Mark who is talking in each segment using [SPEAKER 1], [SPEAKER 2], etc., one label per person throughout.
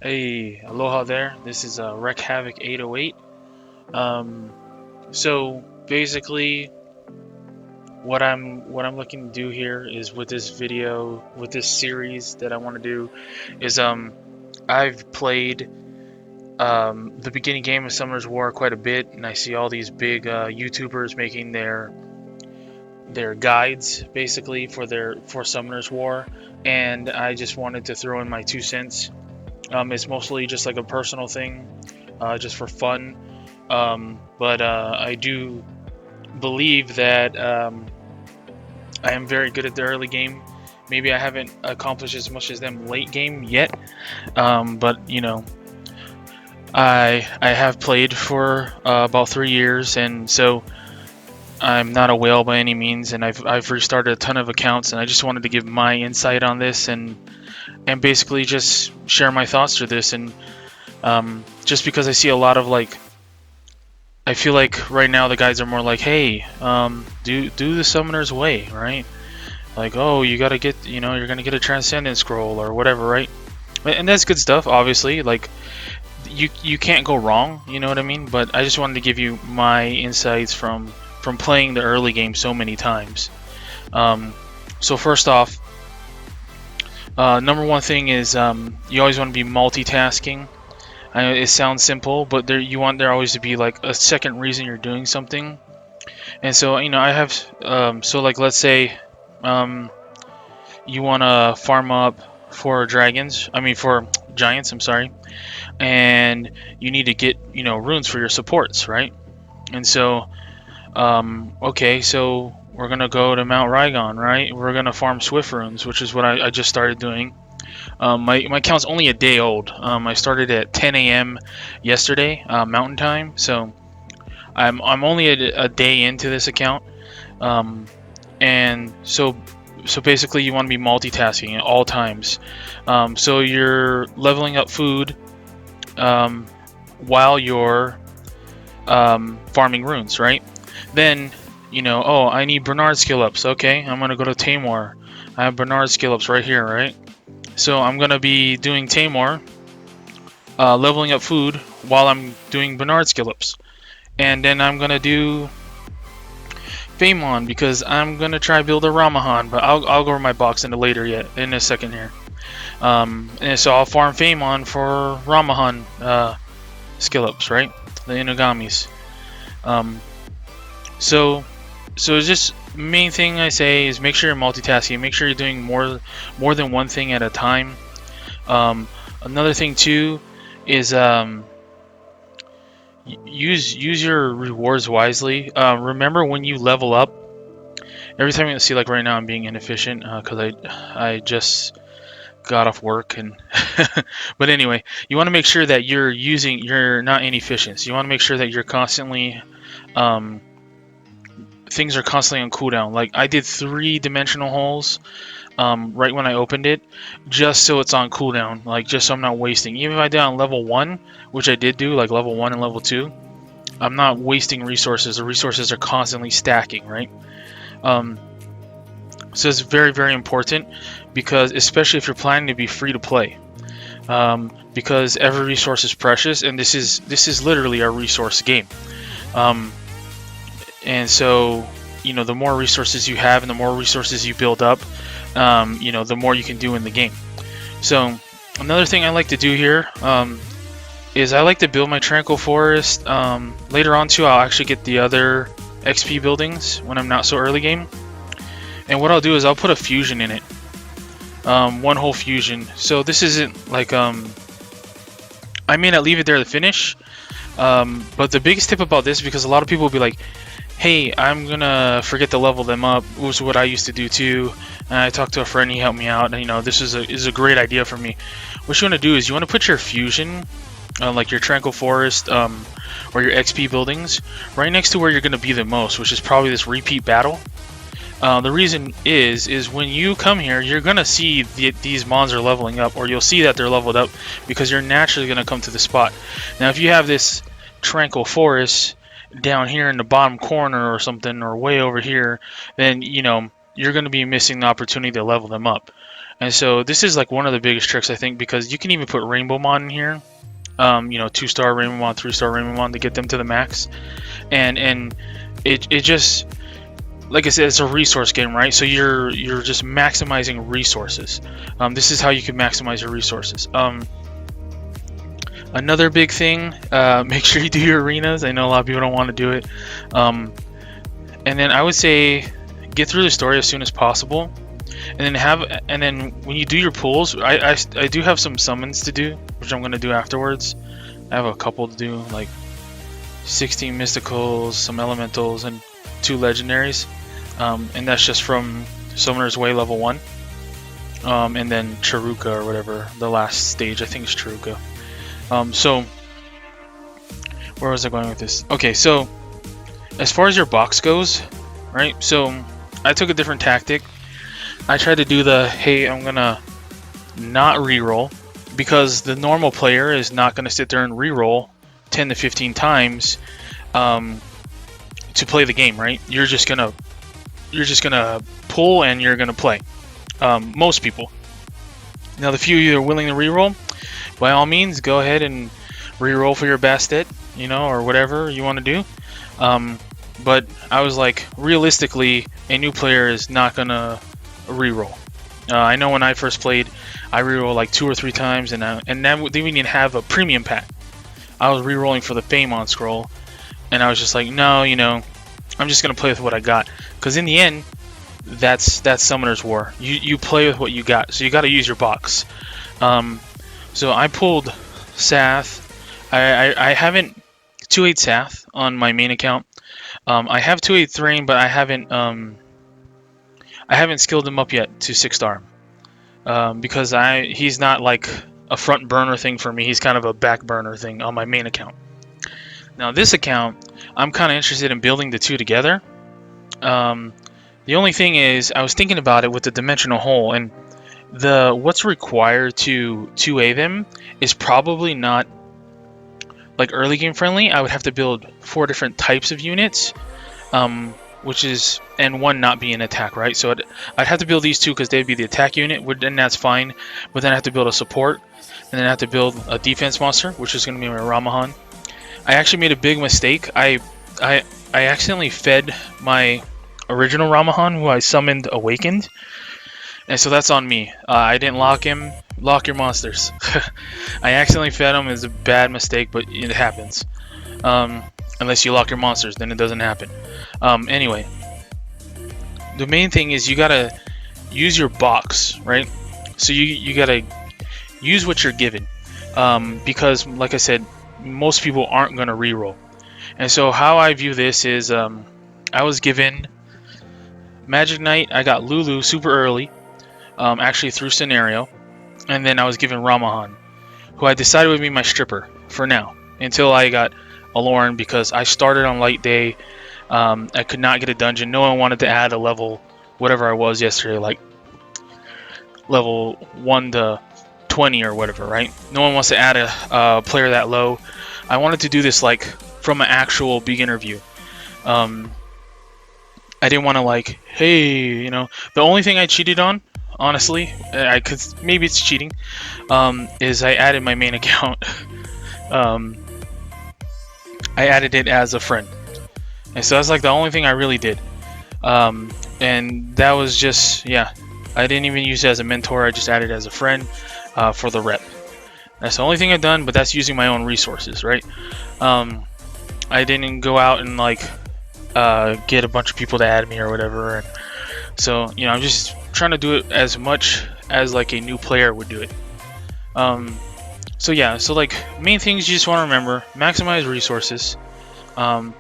[SPEAKER 1] Hey, aloha there. This is Wreck Havoc 808. So basically, what I'm looking to do here is with this video, with this series that I want to do, is I've played the beginning game of Summoner's War quite a bit, and I see all these big YouTubers making their guides basically for Summoner's War, and I just wanted to throw in my 2 cents. It's mostly just like a personal thing, just for fun. But I do believe that I am very good at the early game. Maybe I haven't accomplished as much as them late game yet, but you know, I have played for about 3 years, and so I'm not a whale by any means. And I've restarted a ton of accounts, and I just wanted to give my insight on this and basically just share my thoughts through this. And just because I see a lot of like, I feel like right now the guys are more like, hey, do the summoner's way, right? Like, oh, you gotta get, you're gonna get a transcendent scroll or whatever, right? And that's good stuff, obviously. Like, you can't go wrong, you know what I mean? But I just wanted to give you my insights from playing the early game so many times. So first off, number one thing is you always want to be multitasking. I know it sounds simple, but you want there always to be like a second reason you're doing something. And so I have so like let's say you want to farm up for for giants, I'm sorry, and you need to get runes for your supports, right? And so okay, so we're gonna go to Mount Rygon, right? We're gonna farm Swift runes, which is what I just started doing. My account's only a day old. I started at 10 a.m. yesterday, Mountain Time, so I'm only a day into this account, and so basically you want to be multitasking at all times. So you're leveling up food while you're farming runes, right? Then oh, I need Bernard skill ups. Okay, I'm gonna go to Tamor. I have Bernard skill ups right here, right? So I'm gonna be doing Tamor, leveling up food while I'm doing Bernard skill ups, and then I'm gonna do Famon because I'm gonna try build a Ramahan, but I'll go over my box into later yet in a second here. And so I'll farm Famon for Ramahan skill ups, right? The Inagamis. So just main thing I say is make sure you're multitasking. Make sure you're doing more than one thing at a time. Another thing too is use your rewards wisely. Remember when you level up. Every time you see, like right now, I'm being inefficient because I just got off work and but anyway, you want to make sure that you're not inefficient. So you want to make sure that you're constantly things are constantly on cooldown. Like I did 3-dimensional holes right when I opened it, just so it's on cooldown, like just so I'm not wasting. Even if I did on level 1, which I did do, like level 1 and level 2, I'm not wasting resources. The resources are constantly stacking, right? So it's very, very important, because especially if you're planning to be free to play, because every resource is precious, and this is literally a resource game. And so the more resources you have and the more resources you build up, the more you can do in the game. So another thing I like to do here is I like to build my Tranquil Forest. Later on too, I'll actually get the other XP buildings when I'm not so early game. And what I'll do is I'll put a fusion in it. One whole fusion. So this isn't like I may not leave it there to finish. But the biggest tip about this, because a lot of people will be like, hey, I'm gonna forget to level them up, which was what I used to do too. And I talked to a friend, he helped me out, and this is a great idea for me. What you want to do is you want to put your fusion, like your Tranquil Forest or your XP buildings, right next to where you're gonna be the most, which is probably this repeat battle. The reason is when you come here, you're gonna see these mons are leveling up, or you'll see that they're leveled up because you're naturally gonna come to the spot. Now, if you have this Tranquil Forest down here in the bottom corner or something, or way over here, then you're going to be missing the opportunity to level them up. And so this is like one of the biggest tricks, I think, because you can even put Rainbow Mon in here. You know, 2-star Rainbow Mon, 3-star Rainbow Mon to get them to the max. And it just, like I said, it's a resource game, right? So you're just maximizing resources. This is how you can maximize your resources. Another big thing, make sure you do your arenas. I know a lot of people don't want to do it. And then I would say get through the story as soon as possible. And then when you do your pulls, I do have some summons to do, which I'm gonna do afterwards. I have a couple to do, like 16 mysticals, some elementals, and 2 legendaries. And that's just from Summoner's Way level 1. And then Charuka or whatever, the last stage, I think it's Charuka. So where was I going with this? Okay, so as far as your box goes, right? So I took a different tactic. I tried to do the, hey, I'm gonna not reroll, because the normal player is not gonna sit there and reroll 10 to 15 times to play the game, right? You're just gonna pull and you're gonna play. Most people. Now, the few of you that are willing to reroll, by all means, go ahead and reroll for your Bastet, you know, or whatever you want to do. But I was like, realistically, a new player is not gonna reroll. I know when I first played, I rerolled like 2 or 3 times, and then we didn't have a premium pack. I was rerolling for the Paymon scroll, and I was just like, no, you know, I'm just gonna play with what I got, because in the end, that's Summoner's War. You play with what you got, so you got to use your box. So I pulled Sath. I haven't 2-8 Sath on my main account. I have 2-8 Thrain, but I haven't skilled him up yet to 6-star, because he's not like a front burner thing for me. He's kind of a back burner thing on my main account. Now this account, I'm kind of interested in building the 2 together. The only thing is, I was thinking about it with the dimensional hole, and what's required to 2A them is probably not like early game friendly. I would have to build 4 different types of units, and 1 not be an attack, right? So I'd have to build these 2 because they'd be the attack unit, and that's fine. But then I have to build a support, and then I have to build a defense monster, which is going to be my Ramahan. I actually made a big mistake. I accidentally fed my original Ramahan, who I summoned, Awakened, and so that's on me. I didn't lock him. Lock your monsters. I accidentally fed him. It's a bad mistake, but it happens. Unless you lock your monsters, then it doesn't happen. Anyway, the main thing is you gotta use your box, right? So you gotta use what you're given, because like I said, most people aren't gonna reroll. And so how I view this is, I was given Magic Knight. I got Lulu super early, actually through scenario, and then I was given Ramahan, who I decided would be my stripper for now, until I got Aloran, because I started on light day. I could not get a dungeon. No one wanted to add a level, whatever I was yesterday, like level 1 to 20 or whatever, right? No one wants to add a player that low. I wanted to do this like from an actual beginner view. I didn't want to like, hey, you know, the only thing I cheated on, honestly, I could, maybe it's cheating, is I added my main account. I added it as a friend, and so that's like the only thing I really did. And that was just, yeah, I didn't even use it as a mentor. I just added it as a friend for the rep. That's the only thing I've done, but that's using my own resources, right? I didn't go out and like get a bunch of people to add me or whatever, and so, you know, I'm just trying to do it as much as like a new player would do it. So yeah, so like main things you just want to remember: maximize resources.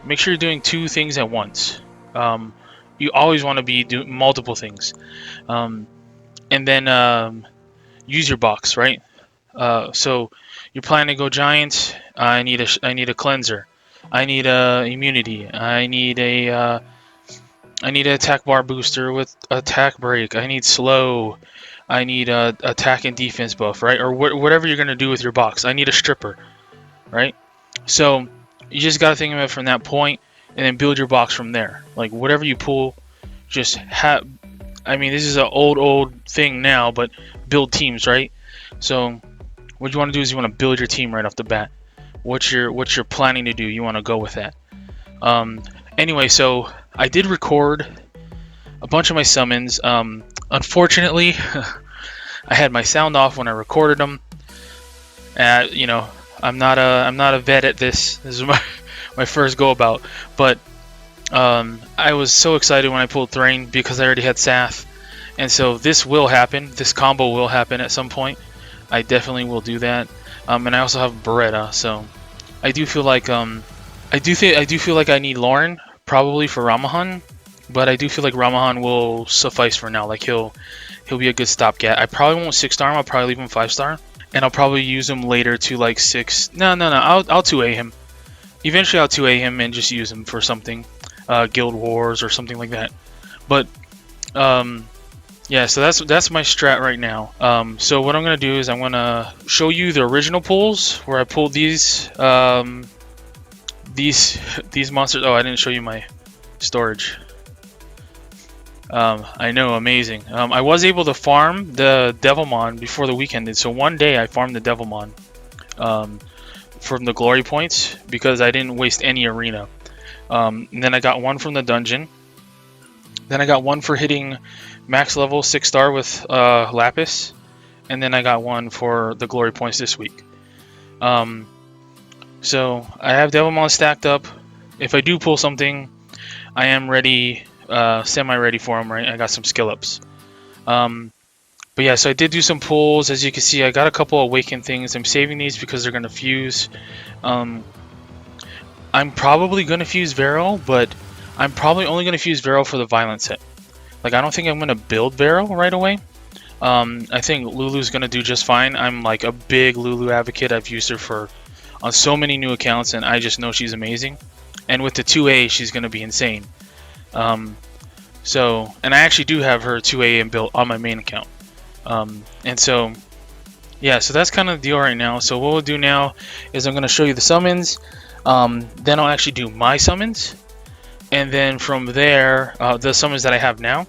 [SPEAKER 1] Make sure you're doing 2 things at once. You always want to be doing multiple things, and then use your box, right? So you're planning to go giant. I need a cleanser. I need a immunity. I need an attack bar booster with attack break. I need slow. I need a attack and defense buff, right? Or whatever you're gonna do with your box. I need a stripper, right? So you just gotta think of it from that point, and then build your box from there. Like whatever you pull, just I mean, this is an old thing now, but build teams, right? So what you want to do is you want to build your team right off the bat. What you're planning to do, you want to go with that. Anyway, so I did record a bunch of my summons. Unfortunately, I had my sound off when I recorded them. You know, I'm not a vet at this. This is my first go about. But I was so excited when I pulled Thrain because I already had Sath, and so this will happen. This combo will happen at some point. I definitely will do that. And I also have Beretta, so I do feel like I do feel like I need Lauren probably for Ramahan, but I do feel like Ramahan will suffice for now. Like he'll be a good stopgap. I probably won't 6-star him. I'll probably leave him 5-star, and I'll probably use him later to like 6. No. I'll 2A him. Eventually, I'll 2A him and just use him for something, Guild Wars or something like that. But yeah, so that's my strat right now. So what I'm gonna do is I'm gonna show you the original pulls where I pulled these monsters. Oh, I didn't show you my storage. I know, amazing. I was able to farm the Devilmon before the week ended. So one day I farmed the Devilmon from the glory points because I didn't waste any arena. And then I got one from the dungeon. Then I got one for hitting max level 6-star with Lapis, and then I got one for the glory points this week. So I have Devilmon stacked up. If I do pull something, I am ready, semi-ready for them. Right, I got some skill ups. But yeah, so I did do some pulls. As you can see, I got a couple awakened things. I'm saving these because they're gonna fuse. I'm probably gonna fuse Vero, but I'm probably only gonna fuse Vero for the violent set. Like, I don't think I'm gonna build Vero right away. I think Lulu's gonna do just fine. I'm like a big Lulu advocate. I've used her on so many new accounts, and I just know she's amazing. And with the 2A, she's gonna be insane. So, and I actually do have her 2A and built on my main account. And so, yeah, so that's kind of the deal right now. So what we'll do now is I'm gonna show you the summons. Then I'll actually do my summons. And then from there, the summons that I have now,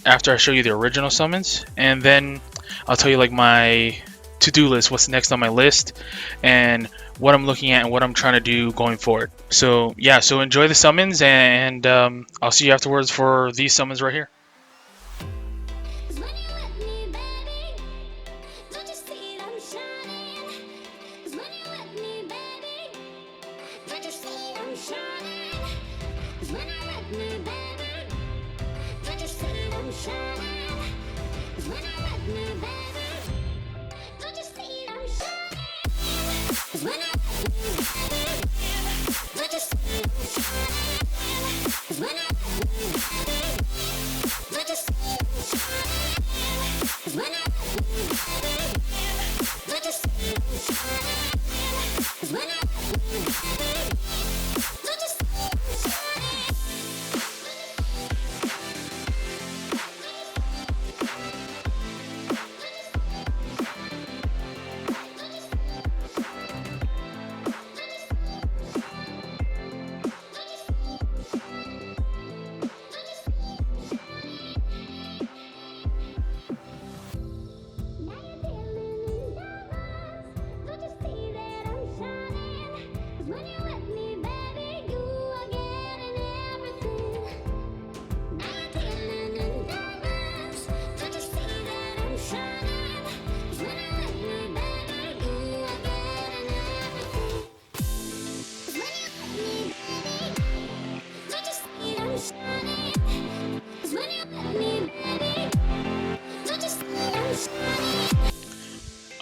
[SPEAKER 1] after I show you the original summons, and then I'll tell you like my to-do list, what's next on my list, and what I'm looking at and what I'm trying to do going forward. So yeah, so enjoy the summons, and I'll see you afterwards for these summons right here.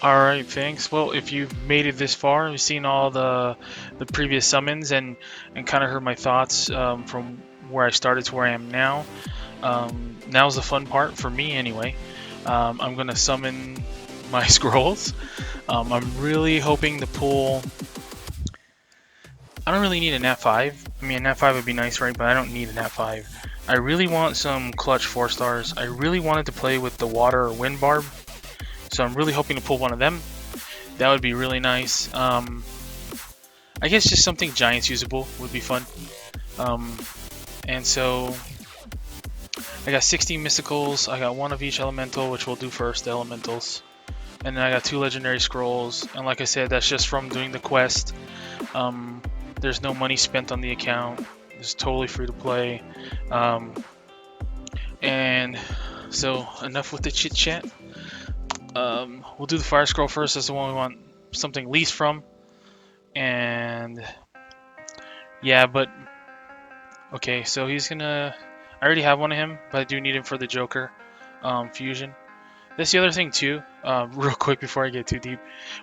[SPEAKER 1] Alright, thanks. Well, if you've made it this far, you've seen all the previous summons and kind of heard my thoughts from where I started to where I am now. Now's the fun part for me anyway. I'm going to summon my scrolls. I'm really hoping to pull... I don't really need a Nat 5. I mean, a Nat 5 would be nice, right? But I don't need a Nat 5. I really want some clutch 4-stars. I really wanted to play with the water or wind barb. So I'm really hoping to pull one of them. That would be really nice. I guess just something Giants usable would be fun. And so I got 16 mysticals. I got one of each elemental, which we'll do first, the elementals. And then I got 2 legendary scrolls. And like I said, that's just from doing the quest. There's no money spent on the account. It's totally free to play. And so enough with the chit chat. We'll do the fire scroll first. That's the one we want something least from. And yeah, but okay, so he's gonna. I already have one of him, but I do need him for the Joker fusion. That's the other thing too. Real quick before I get too deep,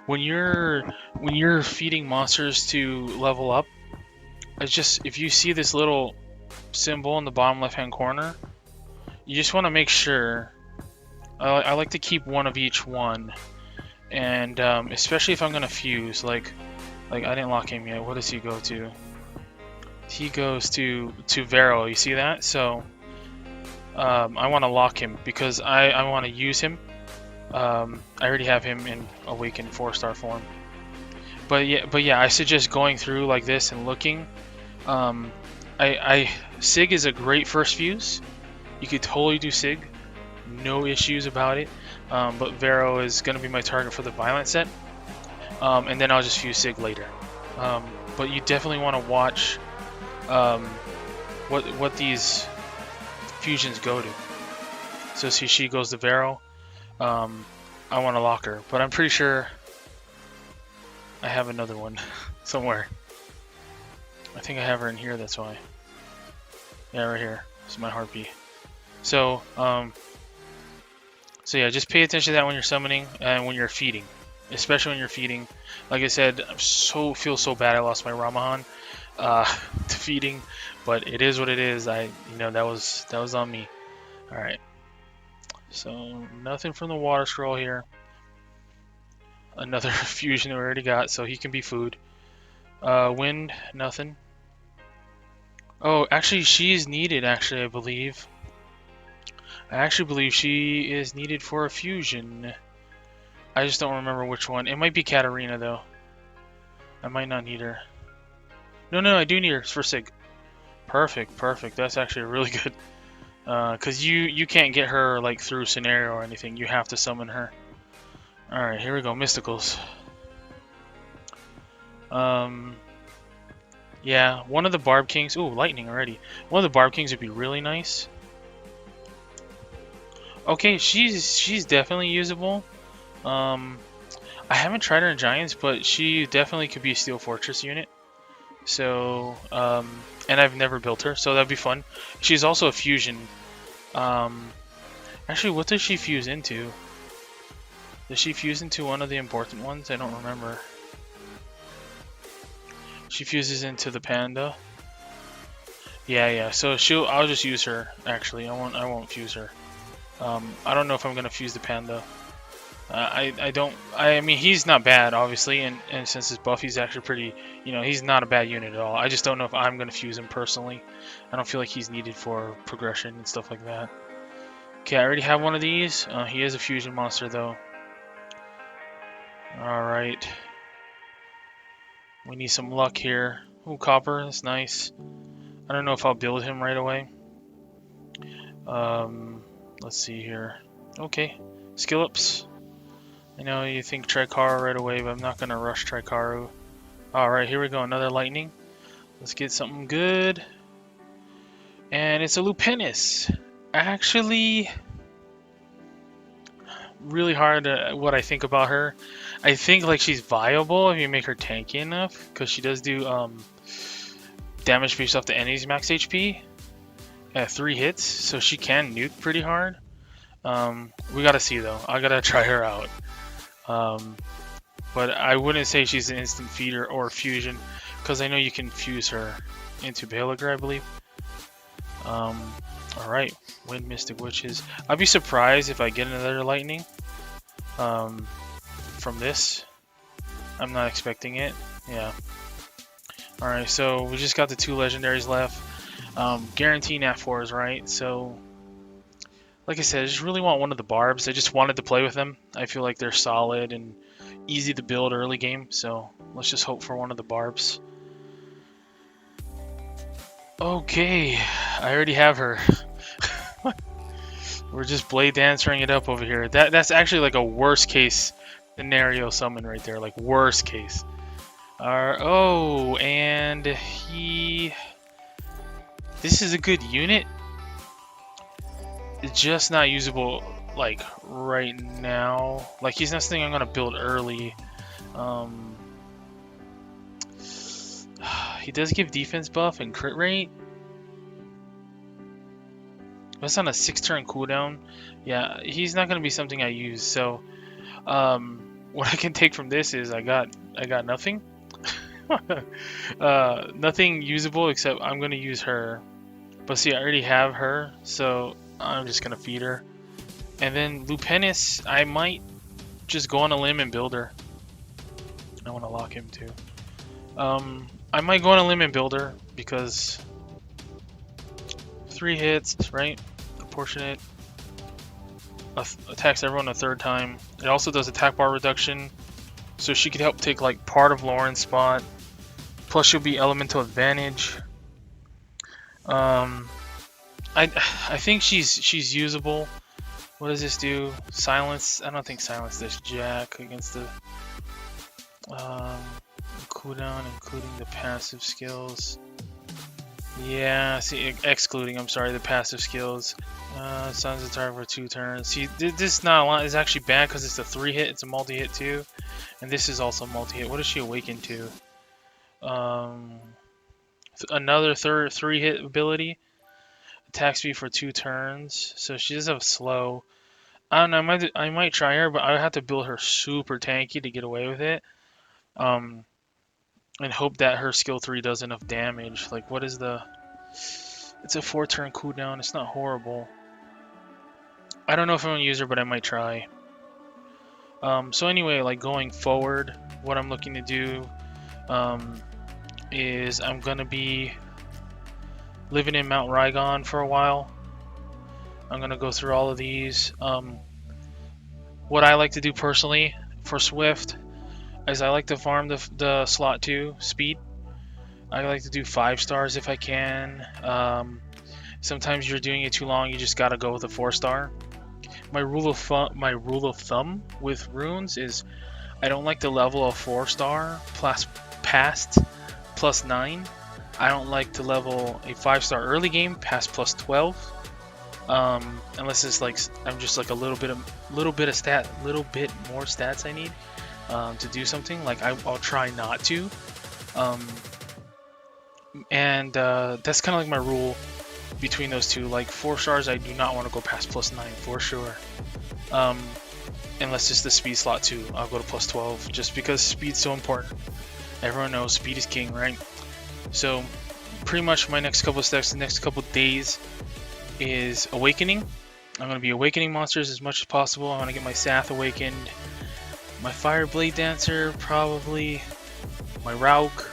[SPEAKER 1] when you're feeding monsters to level up, it's just if you see this little symbol in the bottom left-hand corner, you just want to make sure. I like to keep one of each one, and especially if I'm gonna fuse. Like I didn't lock him yet. What does he go to? He goes to Vero. You see that? So I want to lock him because I want to use him. I already have him in Awakened 4-star form. But yeah, I suggest going through like this and looking. Sig is a great first fuse. You could totally do Sig, no issues about it. But Vero is going to be my target for the Violent set, and then I'll just fuse Sig later. But you definitely want to watch what these fusions go to. So see, she goes to Vero. I want to lock her, but I'm pretty sure I have another one somewhere. I think I have her in here, that's why. Yeah, right here. This is my heartbeat. So yeah, just pay attention to that when you're summoning and when you're feeding. Especially when you're feeding. Like I said, I feel so bad I lost my Ramahan to feeding, but it is what it is. That was on me. Alright. So nothing from the water scroll here. Another fusion we already got, so he can be food. Wind, nothing. Oh, actually, she is needed. Actually, I believe. I actually believe she is needed for a fusion. I just don't remember which one. It might be Katarina though. I might not need her. No, I do need her. It's for Sig. Perfect. That's actually really good. Cause you can't get her like through scenario or anything. You have to summon her. All right, here we go. Mysticals. Yeah, one of the Barb Kings. Ooh, lightning already. One of the Barb Kings would be really nice. Okay, she's definitely usable. I haven't tried her in Giants, but she definitely could be a Steel Fortress unit. So, and I've never built her, so that'd be fun. She's also a fusion. Actually, what does she fuse into? Does she fuse into one of the important ones? I don't remember. She fuses into the panda. Yeah. So I'll just use her. Actually, I won't fuse her. I don't know if I'm gonna fuse the panda. I mean, he's not bad, obviously, and since his buff, he's actually pretty. He's not a bad unit at all. I just don't know if I'm gonna fuse him personally. I don't feel like he's needed for progression and stuff like that. Okay, I already have one of these. He is a fusion monster, though. Alright. We need some luck here. Ooh, copper, that's nice. I don't know if I'll build him right away. Let's see here. Okay, skill ups. I know you think Trikaru right away, but I'm not going to rush Trikaru. Alright, here we go, another lightning. Let's get something good. And it's a Lupinus. Actually, really hard what I think about her. I think like she's viable if you make her tanky enough, because she does do damage based off the enemy's max HP at 3 hits, so she can nuke pretty hard. We gotta see though. I gotta try her out. But I wouldn't say she's an instant feeder or fusion, because I know you can fuse her into Belager, I believe. Alright, Wind Mystic Witches. I'd be surprised if I get another lightning from this. I'm not expecting it. Yeah. Alright, so we just got the 2 legendaries left. Guarantee Nat 4s, right? So, like I said, I just really want one of the Barbs. I just wanted to play with them. I feel like they're solid and easy to build early game, so let's just hope for one of the Barbs. Okay, I already have her. We're just blade dancering it up over here. That's actually like a worst case scenario summon right there. Like worst case. Oh, and he... This is a good unit. It's just not usable like right now. Like he's not something I'm gonna build early. He does give defense buff and crit rate. That's on a 6-turn cooldown. Yeah, he's not gonna be something I use. So, what I can take from this is I got nothing. Nothing usable except I'm gonna use her. But see, I already have her, so I'm just gonna feed her. And then Lupenis, I might just go on a limb and build her. I want to lock him too. I might go on a limb and build her because 3 hits, right? Proportionate. Attacks everyone a 3rd time. It also does attack bar reduction, so she could help take like part of Lauren's spot. Plus, she'll be elemental advantage. I think she's usable. What does this do? Silence? I don't think silence does jack against the cooldown, including the passive skills. Yeah, see, excluding, I'm sorry, the passive skills. Suns a target for 2 turns. See, this is not a lot. It's actually bad because it's a 3-hit. It's a multi-hit too. And this is also multi-hit. What does she awaken to? Another 3-hit ability. Attack speed for 2 turns. So she does have slow. I don't know, I might try her, but I would have to build her super tanky to get away with it. And hope that her skill 3 does enough damage. Like, what is the... It's a 4-turn cooldown. It's not horrible. I don't know if I'm gonna use her, but I might try. So anyway, like going forward, what I'm looking to do is I'm gonna be living in Mount Rygon for a while. I'm gonna go through all of these. What I like to do personally for Swift is I like to farm the slot 2 speed. I like to do 5 stars if I can. Sometimes you're doing it too long, you just gotta go with a 4-star. My rule of thumb with runes is I don't like to level a 4-star past plus 9. I don't like to level a 5-star early game past plus 12. Unless it's like I'm just like a little bit more stats I need to do something. Like I'll try not to. That's kind of like my rule between those two. Like 4 stars, I do not want to go past plus 9 for sure. Unless it's the speed slot 2, I'll go to plus 12 just because speed's so important. Everyone knows speed is king, right? So pretty much my next couple of steps, the next couple of days is awakening. I'm going to be awakening monsters as much as possible. I want to get my Sath awakened, my Fire Blade Dancer probably, my Rauk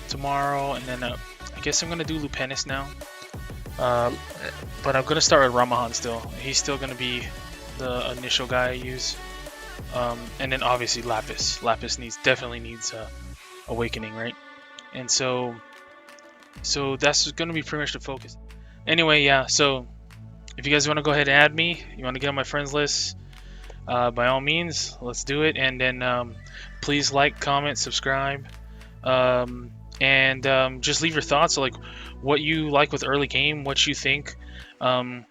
[SPEAKER 1] tomorrow, and then I guess I'm going to do Lupenis now. But I'm going to start with Ramahan still. He's still going to be the initial guy I use. And then obviously Lapis. Lapis definitely needs awakening, right? And so that's going to be pretty much the focus. Anyway, yeah, so if you guys want to go ahead and add me, you want to get on my friends list, by all means, let's do it. And then please like, comment, subscribe, and just leave your thoughts, so like what you like with early game, what you think, and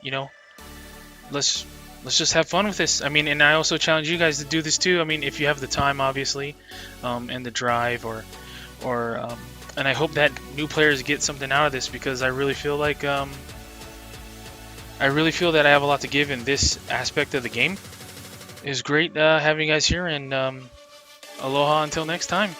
[SPEAKER 1] you know, let's just have fun with this. I mean, and I also challenge you guys to do this too. I mean, if you have the time, obviously, and the drive, or and I hope that new players get something out of this, because I really feel like that I have a lot to give in this aspect of the game. It was great having you guys here, and aloha until next time.